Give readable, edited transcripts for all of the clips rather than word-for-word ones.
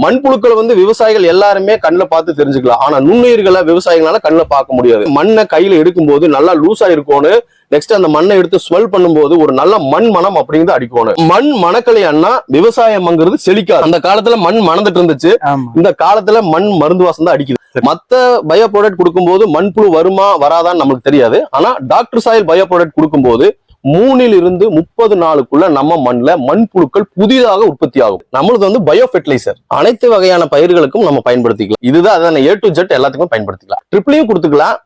மண்புழுக்களை வந்து விவசாயிகள் எல்லாருமே கண்ணுல பார்த்து தெரிஞ்சுக்கலாம். ஆனா நுண்ணுயிர்களை விவசாயிகளால கண்ணுல பார்க்க முடியாது. மண்ணை கையில எடுக்கும் போது நல்லா லூஸா இருக்கணும். நெக்ஸ்ட் அந்த மண்ணை எடுத்து ஸ்மெல் பண்ணும்போது ஒரு நல்ல மண் மனம் அப்படிங்கிறது அடிக்கணும். மண் மணக்கலையான்னா விவசாயம்ங்கிறது செழிக்காது. அந்த காலத்துல மண் மணந்துட்டு இருந்துச்சு. இந்த காலத்துல மண் மருந்து வாசம் தான் அடிக்குது. மத்த பயோ ப்ராடக்ட் கொடுக்கும்போது மண்புழு வருமா வராதான்னு நமக்கு தெரியாது. ஆனா டாக்டர் சாயில் பயோ ப்ராடக்ட் கொடுக்கும்போது 3 இருந்து 30 நாளுக்குள்ள நம்ம மண்ல மண்புழுக்கள் புதிதாக உற்பத்தி ஆகும். நம்மளுக்கு வந்து பயோ ஃபெர்டிலைசர் அனைத்து வகையான பயிர்களுக்கும் நம்ம பயன்படுத்திக்கலாம். இதுதான் அதான் A to Z எல்லாத்துக்குமே பயன்படுத்திக்கலாம். ட்ரிப்ளையும் கொடுத்துக்கலாம்.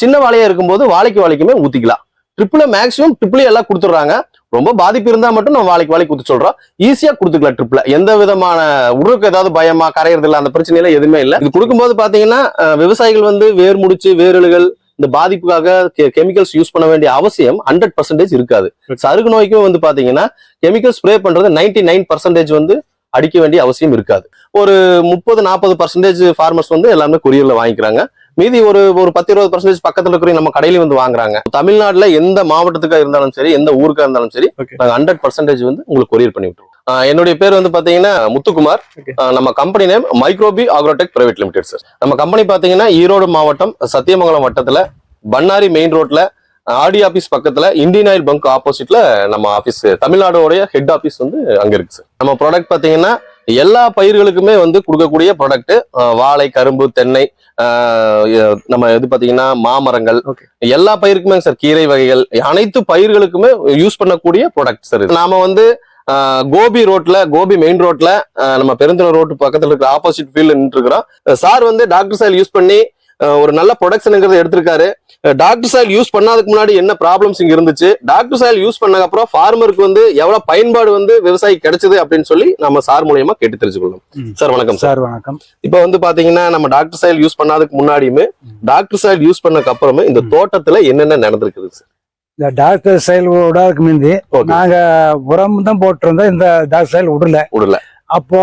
சின்ன வாழையா இருக்கும்போது வாழைக்குமே ஊத்திக்கலாம். மேக்ஸிமம் ட்ரிப்ளி எல்லாம் கொடுத்துடுறாங்க. ரொம்ப பாதிப்பு இருந்தா மட்டும் நம்ம வாழைக்கு ஊத்து சொல்றோம். ஈஸியா கொடுத்துக்கலாம். ட்ரிப்ல எந்த விதமான உருக்கு ஏதாவது பயமா கரையிறது இல்லை, அந்த பிரச்சனை எல்லாம் எதுவுமே இல்லை. இது கொடுக்கும்போது பாத்தீங்கன்னா விவசாயிகள் வந்து வேர் முடிச்சு வேரலுகள் இந்த பாதிப்புக்காக கெமிக்கல்ஸ் யூஸ் பண்ண வேண்டிய அவசியம் 100% இருக்காது. சருகு நோய்க்கும் வந்து பாத்தீங்கன்னா கெமிக்கல் ஸ்ப்ரே பண்றது 99% வந்து அடிக்க வேண்டிய அவசியம் இருக்காது. ஒரு 30-40% ஃபார்மர்ஸ் வந்து எல்லாமே கொரியர்ல வாங்கிக்கிறாங்க. மீதி ஒரு 10-20% பக்கத்துல இருக்கிற நம்ம கடையில வந்து வாங்குறாங்க. தமிழ்நாட்டுல எந்த மாவட்டத்துக்கா இருந்தாலும் சரி, எந்த ஊருக்கா இருந்தாலும் சரி, நாங்க 100% வந்து உங்களுக்கு கொரியர் பண்ணி விட்டுருவோம். என்னுடைய பேர் வந்து பாத்தீங்கன்னா முத்துக்குமார். நம்ம company name மைக்ரோபி ஆக்ரோடெக் private limited sir. நம்ம கம்பெனி பாத்தீங்கன்னா ஈரோடு மாவட்டம் சத்தியமங்கலம் வட்டத்துல பண்ணாரி மெயின் ரோட்ல ஆடி ஆபீஸ் பக்கத்துல இந்தியன் ஆயில் பங்க் ஆப்போசிட்ல நம்ம ஆபீஸ், தமிழ்நாடோடைய ஹெட் ஆபீஸ் வந்து அங்க இருக்கு சார். நம்ம ப்ராடக்ட் பாத்தீங்கன்னா எல்லா பயிர்களுக்குமே வந்து கொடுக்கக்கூடிய ப்ராடக்ட். வாழை, கரும்பு, தென்னை, நம்ம இது பாத்தீங்கன்னா மாமரங்கள், எல்லா பயிருக்குமே சார், கீரை வகைகள், அனைத்து பயிர்களுக்குமே யூஸ் பண்ணக்கூடிய ப்ராடக்ட் சார். நாம வந்து கோபி மெயின் ரோட்ல நம்ம பெருந்துறை ரோட்டு பக்கத்துல இருக்கிற ஆப்போசிட் ஃபீல்ட்ல நின்று இருக்கிறோம். சார் வந்து டாக்டர் சாயில் யூஸ் பண்ணி ஒரு நல்ல ப்ரொடக்ஷனுங்கிறத எடுத்திருக்காரு. டாக்டர் சாயில் யூஸ் பண்ணாதுக்கு முன்னாடி என்ன ப்ராப்ளம்ஸ் இங்க இருந்துச்சு, டாக்டர் சாயில் யூஸ் பண்ணதுக்கு அப்புறம் ஃபார்மருக்கு வந்து எவ்வளவு பயன்பாடு வந்து விவசாயி கிடைச்சது அப்படின்னு சொல்லி நம்ம சார் மூலியமா கேட்டு தெரிஞ்சுக்கொள்ளணும். சார் வணக்கம் சார். வணக்கம். இப்ப வந்து பாத்தீங்கன்னா நம்ம டாக்டர் சாயில் யூஸ் பண்ணாதுக்கு முன்னாடியுமே டாக்டர் சாயில் யூஸ் பண்ணதுக்கு அப்புறமே இந்த தோட்டத்துல என்னென்ன நடந்திருக்குது சார்? இந்த டாக்டர் சாயில் விடாதுக்கு முந்தி நாங்க உரம் தான் போட்டிருந்தோம். இந்த டாக்டர் சாயில் விடல. அப்போ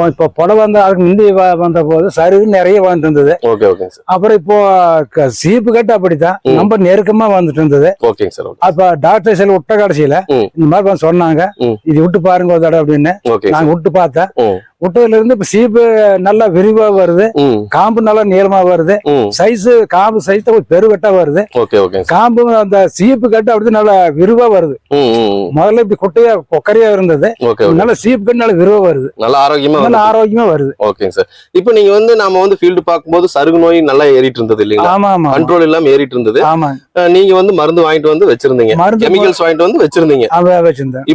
இப்போ புடவை வந்து அதுக்கு முந்தி வந்த போது சருகு நிறைய வந்துட்டு இருந்தது. அப்புறம் இப்போ சீப்பு கட்டு அப்படித்தான் ரொம்ப நெருக்கமா வந்துட்டு இருந்தது. அப்ப டாக்டர் சாயில் விட்ட கடைசியில இந்த மாதிரி சொன்னாங்க, இது விட்டு பாருங்க ஒரு தடவை அப்படின்னு. நாங்க விட்டு பார்த்தேன். விட்டதுல இருந்து இப்ப சீப்பு நல்லா விரிவா வருது, காம்பு நல்லா நீளமா வருது, சைஸ் காம்பு சைஸ் பெருவெட்டா வருது. காம்பு அந்த சீப்பு கட்டு அப்படி நல்லா விரிவா வருது. முதல்ல இப்படி குட்டையா கொக்கரையா இருந்தது, நல்லா சீப்பு கட்டு நல்லா விரிவா வருது, நல்ல ஆரோக்கியமா வருது. ஓகேங்க சார். இப்போ நீங்க வந்து நாம வந்து ஃபீல்டு பார்க்கும்போது சருகு நோய் நல்லா ஏறிட்டு இருந்தது இல்லைங்களா? ஆமா ஆமா, கண்ட்ரோல் இல்லாம ஏறிட்டு இருந்தது. ஆமா, நீங்க வந்து மருந்து வாங்கிட்டு வந்து வச்சிருந்தீங்க, கெமிக்கல்ஸ் வாங்கிட்டு வந்து வச்சிருந்தீங்க.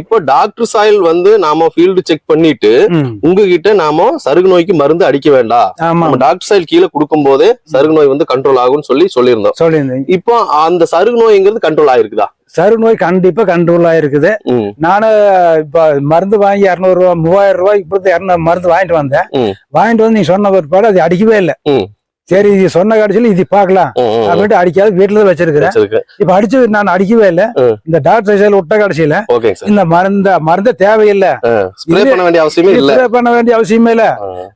இப்போ டாக்டர் சாயில் வந்து நாம ஃபீல்டு செக் பண்ணிட்டு உங்ககிட்ட நாம சருகு நோய்க்கு மருந்து அடிக்க வேண்டாம், நம்ம டாக்டர் சாயில் கீழே கொடுக்கும் போதே சருகு நோய் வந்து கண்ட்ரோல் ஆகும்னு சொல்லியிருந்தோம். இப்போ அந்த சருகு நோய்ங்கிறது கண்ட்ரோல் ஆயிருக்குதா? சருகு நோய் கண்டிப்பா கண்ட்ரோல் ஆயிருக்குது. நானு இப்ப மருந்து வாங்கி 200 ரூபாய் 3000 ரூபாய்க்கு இப்படி மருந்து வாங்கிட்டு வந்து நீ சொன்ன பிற்பாடு அது அடிக்கவே இல்லை. சரி, இது சொன்ன கடைசியில இது பாக்கலாம் அப்படின்ட்டு அடிக்காது வீட்டுல தான் வச்சிருக்கிறேன். இப்ப அடிச்சு நான் அடிக்கவே இல்லை. இந்த டாக்டர் சாயில் விட்ட கடைசியில இந்த மருந்த தேவையில்லை, பண்ண வேண்டிய அவசியமே இல்ல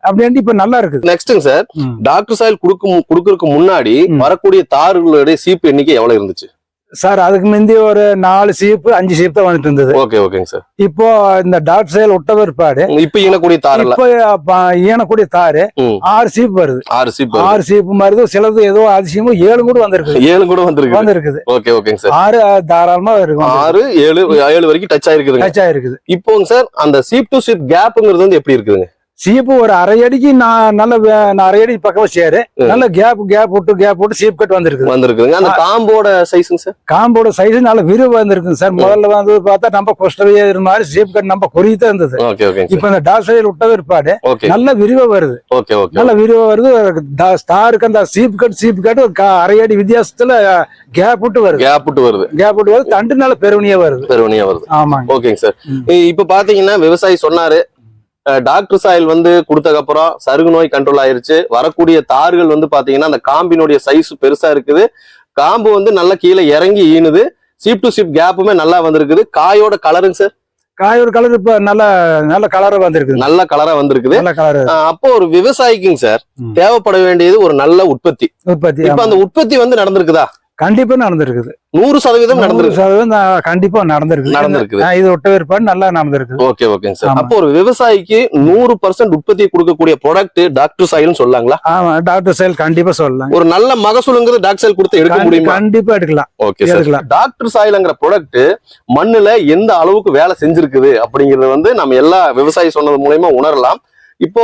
அப்படின்னு இப்ப நல்லா இருக்குது. நெக்ஸ்ட் சார், டாக்டர் சாயில் குடுக்கறதுக்கு முன்னாடி வரக்கூடிய தார்களுடைய சீப்பு எண்ணிக்கை எவ்வளவு இருந்துச்சு சார்? அதுக்கு முந்தி ஒரு 4 சீப்பு 5 சீப்பு தான் வந்துட்டு இருந்தது. ஓகேங்க சார். இப்போ இந்த டாக்டர் சாயில் விட்ட பிற்பாடு இப்ப ஈனக்கூடிய தார் 6 சீப்பு வருது. 6 சீப்பு வருது. சிலது ஏதோ அதிசயமும் 7 கூட வந்திருக்குது. ஓகேங்க சார். 6 தாராளமா இருக்கும். 6 7 வரைக்கும் டச் ஆயிருக்குது. இப்போ சார் அந்த சீப் டு சீப் கேப்ங்கிறது வந்து எப்படி இருக்குதுங்க? சீப்பு ஒரு அரை அடிக்கு நல்ல அரை அடி பக்கமா சேரு, நல்ல கேப் விட்டு சீப் கட் வந்திருக்குங்க. அந்த காம்போட சைஸுங்க சார்? காம்போட சைஸ் நல்ல விரிவா வந்திருக்குங்க சார். முதல்ல வந்து பார்த்தா நம்ம கொஸ்டவே இருந்த மாதிரி சீப் கட் நம்ம குறிதான் இருந்தது. இப்ப இந்த டாக்டர் சாயில் விட்ட பிற்பாடு நல்ல விரிவா வருது. நல்ல விரிவா வருது. ஸ்டாருக்கு அந்த சீப் கட் அரை அடி வித்தியாசத்துல கேப் விட்டு வருது. தண்டு நல்ல பெருவனியா வருது. ஆமா. ஓகேங்க சார். இப்ப பாத்தீங்கன்னா விவசாயி சொன்னாரு, டாக்டர் சாயில் வந்து கொடுத்ததுக்கு அப்புறம் சருகு நோய் கண்ட்ரோல் ஆயிருச்சு. வரக்கூடிய தார்கள் வந்து பாத்தீங்கன்னா அந்த காம்பினுடைய சைஸ் பெருசா இருக்குது, காம்பு வந்து நல்லா கீழே இறங்கி ஈனுது, சீப் டு சீப் கேப்புமே நல்லா வந்திருக்குது. காயோட கலருங்க சார்? காயோட கலர் இப்ப நல்ல கலரா வந்திருக்குது. அப்போ ஒரு விவசாயிக்குங்க சார் தேவைப்பட வேண்டியது ஒரு நல்ல உற்பத்தி. இப்ப அந்த உற்பத்தி வந்து நடந்திருக்குதா? கண்டிப்பா நடந்திருக்குது. 100% நடந்திருக்கு. 100% கண்டிப்பா நடந்திருக்குது. இது ஒட்ட வேறுபாடு நல்லா நடந்திருக்குது. ஓகே ஓகேங்க சார். அப்போ ஒரு விவசாயிக்கு 100% உற்பத்தியை கொடுக்கக்கூடிய ப்ராடக்ட் டாக்டர் சாயில் சொல்லலாங்களா? ஆமா, டாக்டர் சாயில் கண்டிப்பா சொல்லலாம். ஒரு நல்ல மகசூலுங்கிறது டாக்டர் சாயில் கொடுத்து எடுக்க முடியுமா? கண்டிப்பா எடுக்கலாம். Okay sir. டாக்டர் சாயில்ங்கிற ப்ராடக்ட் மண்ணுல எந்த அளவுக்கு வேலை செஞ்சிருக்குது அப்படிங்கறது வந்து நம்ம எல்லா விவசாயி சொன்னது மூலமா உணரலாம். இப்போ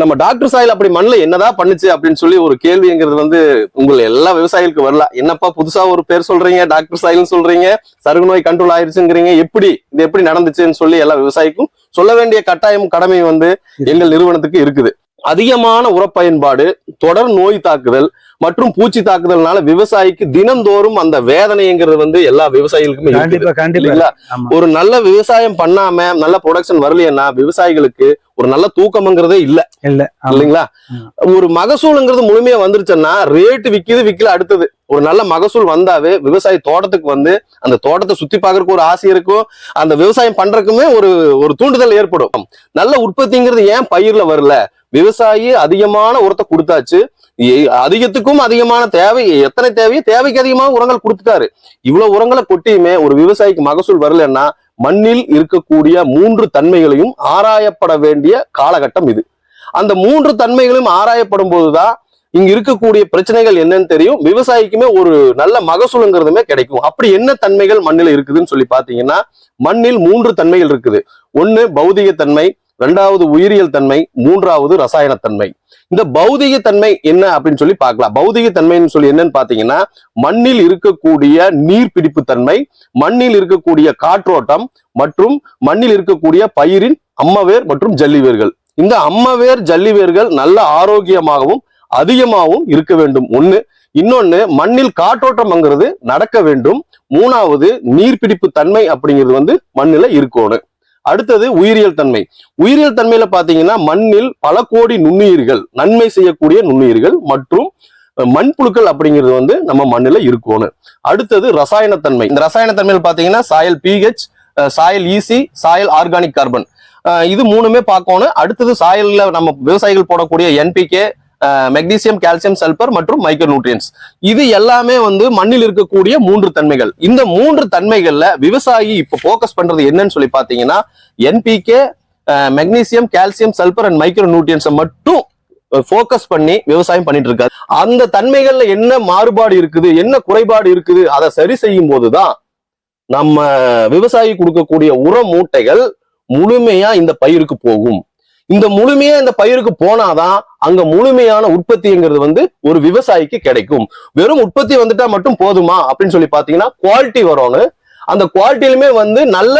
நம்ம டாக்டர் சாயில் அப்படி மண்ணில் என்னதான் பண்ணுச்சு அப்படின்னு சொல்லி ஒரு கேள்விங்கிறது வந்து உங்களை எல்லா விவசாயிகளுக்கு வரலாம். என்னப்பா புதுசா ஒரு பேர் சொல்றீங்க, டாக்டர் சாயில்னு சொல்றீங்க, சருகு நோய் கண்ட்ரோல் ஆயிருச்சுங்கிறீங்க, இது எப்படி நடந்துச்சுன்னு சொல்லி எல்லா விவசாயிக்கும் சொல்ல வேண்டிய கட்டாயம் கடமை வந்து எங்கள் நிறுவனத்துக்கு இருக்குது. அதிகமான உரப்பயன்பாடு, தொடர் நோய் தாக்குதல் மற்றும் பூச்சி தாக்குதல்னால விவசாயிக்கு தினந்தோறும் அந்த வேதனைங்கிறது வந்து எல்லா விவசாயிகளுக்குமே. ஒரு நல்ல விவசாயம் பண்ணாம நல்ல ப்ரொடக்ஷன் வரலைன்னா விவசாயிகளுக்கு ஒரு நல்ல தூக்கம்ங்கிறதே இல்லைங்களா? ஒரு மகசூலுங்கிறது முழுமையா வந்துருச்சுன்னா ரேட்டு விக்கல. அடுத்தது ஒரு நல்ல மகசூல் வந்தாவே விவசாயி தோட்டத்துக்கு வந்து அந்த தோட்டத்தை சுத்தி பார்க்கறதுக்கு ஒரு ஆசை இருக்கும், அந்த விவசாயம் பண்றதுக்குமே ஒரு தூண்டுதல் ஏற்படும். நல்ல உற்பத்திங்கிறது ஏன் பயிர்ல வரல? விவசாயி அதிகமான உரத்தை கொடுத்தாச்சு, அதிகத்துக்கும் அதிகமான தேவை, எத்தனை தேவையோ தேவைக்கு அதிகமான உரங்கள் கொடுத்துட்டாரு. இவ்வளவு உரங்களை கொட்டியுமே ஒரு விவசாயிக்கு மகசூல் வரலன்னா மண்ணில் இருக்கக்கூடிய 3 தன்மைகளையும் ஆராயப்பட வேண்டிய காலகட்டம் இது. அந்த 3 தன்மைகளையும் ஆராயப்படும் போதுதான் இங்க இருக்கக்கூடிய பிரச்சனைகள் என்னன்னு தெரியும், விவசாயிக்குமே ஒரு நல்ல மகசூலுங்கிறதுமே கிடைக்கும். அப்படி என்ன தன்மைகள் மண்ணில் இருக்குதுன்னு சொல்லி பாத்தீங்கன்னா மண்ணில் 3 தன்மைகள் இருக்குது. ஒண்ணு பௌதிக தன்மை, 2வது உயிரியல் தன்மை, 3வது ரசாயன தன்மை. இந்த பௌதிக தன்மை என்ன அப்படின்னு சொல்லி பார்க்கலாம். பௌதிக தன்மைன்னு சொல்லி என்னன்னு பாத்தீங்கன்னா மண்ணில் இருக்கக்கூடிய நீர்பிடிப்பு தன்மை, மண்ணில் இருக்கக்கூடிய காற்றோட்டம் மற்றும் மண்ணில் இருக்கக்கூடிய பயிரின் அம்மவேர் மற்றும் ஜல்லிவேர்கள். இந்த அம்மவேர் ஜல்லிவேர்கள் நல்ல ஆரோக்கியமாகவும் அதிகமாகவும் இருக்க வேண்டும் ஒண்ணு. இன்னொன்னு மண்ணில் காற்றோட்டம்ங்கிறது நடக்க வேண்டும். 3வது நீர்பிடிப்பு தன்மை அப்படிங்கிறது வந்து மண்ணில இருக்கணும். அடுத்தது உயிரியல் தன்மை. உயிரியல் தன்மையில பாத்தீங்கன்னா மண்ணில் பல கோடி நுண்ணுயிர்கள், நன்மை செய்யக்கூடிய நுண்ணுயிர்கள் மற்றும் மண்புழுக்கள் அப்படிங்கிறது வந்து நம்ம மண்ணில இருக்கணும். அடுத்தது ரசாயன தன்மை. இந்த ரசாயன தன்மையில பாத்தீங்கன்னா சாயல் pH, சாயல் EC, சாயல் ஆர்கானிக் கார்பன், இது 3மே பார்க்கணும். அடுத்தது சாயல்ல நம்ம விவசாயிகள் போடக்கூடிய NPK, மெக்னீசியம், கால்சியம், சல்பர் மற்றும் மைக்ரோ நியூட்ரியன்ஸ், இது எல்லாமே வந்து மண்ணில் இருக்கக்கூடிய 3 தன்மைகள். இந்த 3 தன்மைகள்ல விவசாயி இப்ப போக்கஸ் பண்றது என்னன்னு சொல்லி பாத்தீங்கன்னா NPK, magnesium, calcium, sulphur and micro நியூட்ரியன்ஸை மட்டும் போக்கஸ் பண்ணி விவசாயம் பண்ணிட்டு இருக்காரு. அந்த தன்மைகள்ல என்ன மாறுபாடு இருக்குது, என்ன குறைபாடு இருக்குது, அதை சரி செய்யும் போதுதான் நம்ம விவசாயி கொடுக்கக்கூடிய உர மூட்டைகள் முழுமையா இந்த பயிருக்கு போகும். இந்த முழுமையா இந்த பயிருக்கு போனாதான் அங்க முழுமையான உற்பத்திங்கிறது வந்து ஒரு விவசாயிக்கு கிடைக்கும். வெறும் உற்பத்தி வந்துட்டா மட்டும் போதுமா அப்படின்னு சொல்லி பாத்தீங்கன்னா குவாலிட்டி வரணும். அந்த குவாலிட்டியிலுமே வந்து நல்ல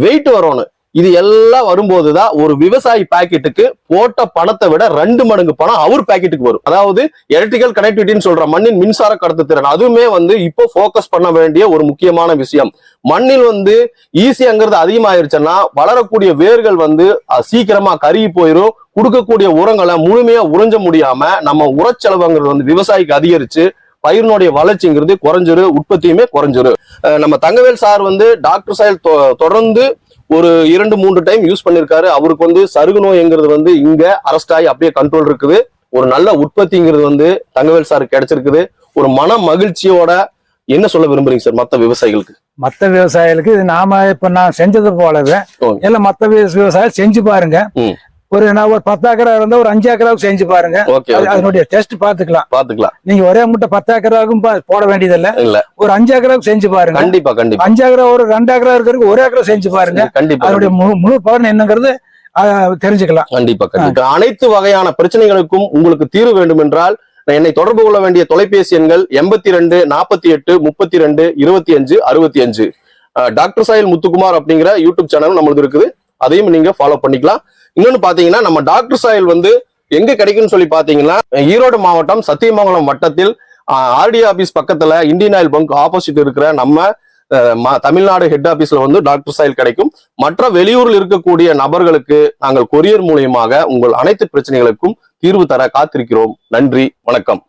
வெயிட் வரணும். இது எல்லாம் வரும்போதுதான் ஒரு விவசாயி பாக்கெட்டுக்கு போட்ட பணத்தை விட 2 மடங்கு பணம் அவர் பாக்கெட்டுக்கு வரும். அதாவது எலக்ட்ரிக்கல் கனெக்டிவிட்டின்னு சொல்ற மண்ணின் மின்சார கடத்து திறன், அதுவுமே வந்து இப்போ போக்கஸ் பண்ண வேண்டிய ஒரு முக்கியமான விஷயம். மண்ணில் வந்து ஈஸியாங்கிறது அதிகமாயிருச்சுன்னா வளரக்கூடிய வேர்கள் வந்து சீக்கிரமா கருகி போயிடும். கொடுக்கக்கூடிய உரங்களை முழுமையா உறிஞ்ச முடியாம நம்ம உரச்செலவுங்கிறது வந்து விவசாயிக்கு அதிகரிச்சு பயிரினுடைய வளர்ச்சிங்கிறது குறைஞ்சிரு, உற்பத்தியுமே குறைஞ்சிரு. நம்ம தங்கவேல் சார் வந்து டாக்டர் சாயில் தொடர்ந்து ஒரு 2-3 டைம் யூஸ் பண்ணிருக்காரு. அவருக்கு வந்து சருகு நோய்ங்கிறது வந்து இங்க அரெஸ்ட் ஆகி அப்படியே கண்ட்ரோல் இருக்குது. ஒரு நல்ல உற்பத்திங்கிறது வந்து தங்கவேல் சாருக்கு கிடைச்சிருக்குது. ஒரு மன மகிழ்ச்சியோட என்ன சொல்ல விரும்புறீங்க சார் மத்த விவசாயிகளுக்கு? மத்த விவசாயிகளுக்கு இது நாம இப்ப நான் செஞ்சது போலவே எல்லாம் மத்த விவசாயிகள் செஞ்சு பாருங்க. ஒரு 10 ஏக்கரா இருந்தா ஒரு 5 ஏக்கராவுக்கு செஞ்சு பாருங்க. அதனுடைய டெஸ்ட் பாத்துக்கலாம். நீங்க ஒரே முட்டை 10 ஏக்கராவுக்கும் போட வேண்டியதில்ல. ஒரு 5 ஏக்கராவுக்கு செஞ்சு பாருங்க. கண்டிப்பா 5 ஏக்கரா ஒரு 2 ஏக்கரா இருக்கிறதுக்கு 1 ஏக்கரா செஞ்சு பாருங்க. அதனுடைய முழு பலன் என்னங்கிறது தெரிஞ்சுக்கலாம். கண்டிப்பா. அனைத்து வகையான பிரச்சனைகளுக்கும் உங்களுக்கு தீர்வு வேண்டும் என்றால் என்னை தொடர்பு கொள்ள வேண்டிய தொலைபேசி எண்கள் 82 48 32 25 65. டாக்டர் சாயில் முத்துக்குமார் அப்படிங்கிற யூடியூப் சேனலும் நம்மளுக்கு இருக்குது, அதையும் நீங்க ஃபாலோ பண்ணிக்கலாம். இன்னொன்னு பாத்தீங்கன்னா நம்ம டாக்டர் சாயில் வந்து எங்க கிடைக்கும்னு சொல்லி பாத்தீங்கன்னா ஈரோடு மாவட்டம் சத்தியமங்கலம் வட்டத்தில் ஆர்டி ஆபீஸ் பக்கத்துல இந்தியன் ஆயில் பங்க் ஆப்போசிட் இருக்கிற நம்ம தமிழ்நாடு ஹெட் ஆபீஸ்ல வந்து டாக்டர் சாயில் கிடைக்கும். மற்ற வெளியூரில் இருக்கக்கூடிய நபர்களுக்கு நாங்கள் கொரியர் மூலியமாக உங்கள் அனைத்து பிரச்சனைகளுக்கும் தீர்வு தர காத்திருக்கிறோம். நன்றி, வணக்கம்.